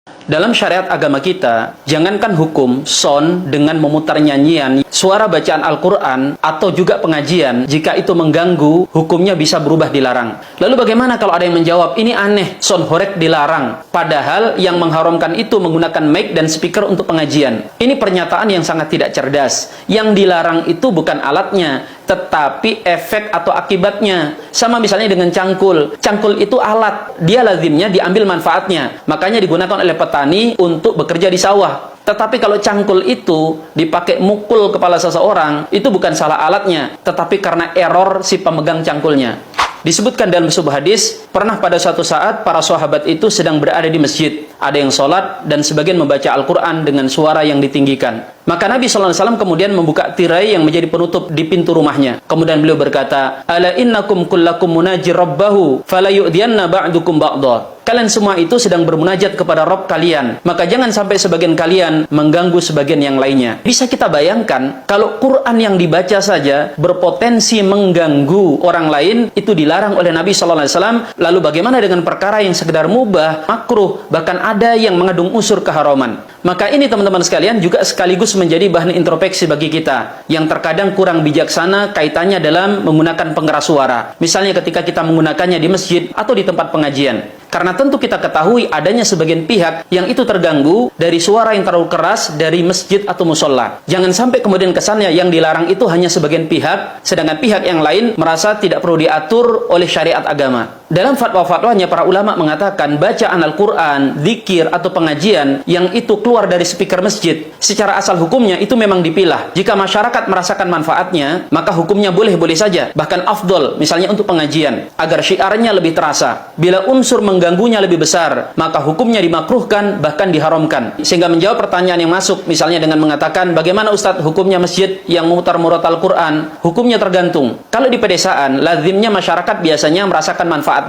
Dalam syariat agama kita, jangankan hukum sound dengan memutar nyanyian, suara bacaan Al-Quran, atau juga pengajian, jika itu mengganggu, hukumnya bisa berubah dilarang. Lalu bagaimana kalau ada yang menjawab, ini aneh, sound horeg dilarang, padahal yang mengharamkan itu menggunakan mic dan speaker untuk pengajian. Ini pernyataan yang sangat tidak cerdas. Yang dilarang itu bukan alatnya, tetapi efek atau akibatnya. Sama misalnya dengan cangkul. Cangkul itu alat, dia lazimnya diambil manfaatnya, makanya digunakan oleh petani untuk bekerja di sawah. Tetapi kalau cangkul itu dipakai mukul kepala seseorang, itu bukan salah alatnya, tetapi karena error si pemegang cangkulnya. Disebutkan dalam sebuah hadis, pernah pada suatu saat para sahabat itu sedang berada di masjid. Ada yang sholat dan sebagian membaca Al-Quran dengan suara yang ditinggikan. Maka Nabi SAW kemudian membuka tirai yang menjadi penutup di pintu rumahnya. Kemudian beliau berkata, Ala innakum kullakum munajir rabbahu, fala yu'diyanna ba'dukum ba'da. Kalian semua itu sedang bermunajat kepada Rabb kalian, maka jangan sampai sebagian kalian mengganggu sebagian yang lainnya. Bisa kita bayangkan, kalau Quran yang dibaca saja berpotensi mengganggu orang lain, itu dilarang oleh Nabi SAW. Lalu bagaimana dengan perkara yang sekedar mubah, makruh, bahkan ada yang mengandung unsur keharaman? Maka ini teman-teman sekalian juga sekaligus menjadi bahan introspeksi bagi kita, yang terkadang kurang bijaksana kaitannya dalam menggunakan pengeras suara. Misalnya ketika kita menggunakannya di masjid atau di tempat pengajian. Karena tentu kita ketahui adanya sebagian pihak yang itu terganggu dari suara yang terlalu keras dari masjid atau musola. Jangan sampai kemudian kesannya yang dilarang itu hanya sebagian pihak, sedangkan pihak yang lain merasa tidak perlu diatur oleh syariat agama. Dalam fatwa-fatwanya para ulama mengatakan bacaan Al-Quran, zikir atau pengajian yang itu keluar dari speaker masjid, secara asal hukumnya itu memang dipilah. Jika masyarakat merasakan manfaatnya, maka hukumnya boleh-boleh saja, bahkan afdol, misalnya untuk pengajian, agar syiarnya lebih terasa. Bila unsur mengganggunya lebih besar, maka hukumnya dimakruhkan, bahkan diharamkan. Sehingga menjawab pertanyaan yang masuk, misalnya dengan mengatakan, bagaimana Ustadz hukumnya masjid yang memutar murat Al-Quran? Hukumnya tergantung. Kalau di pedesaan, lazimnya masyarakat biasanya merasakan manfaatnya.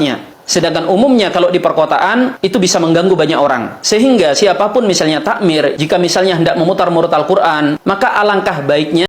Sedangkan umumnya kalau di perkotaan, itu bisa mengganggu banyak orang. Sehingga siapapun misalnya takmir, jika misalnya hendak memutar murat Al-Quran, maka alangkah baiknya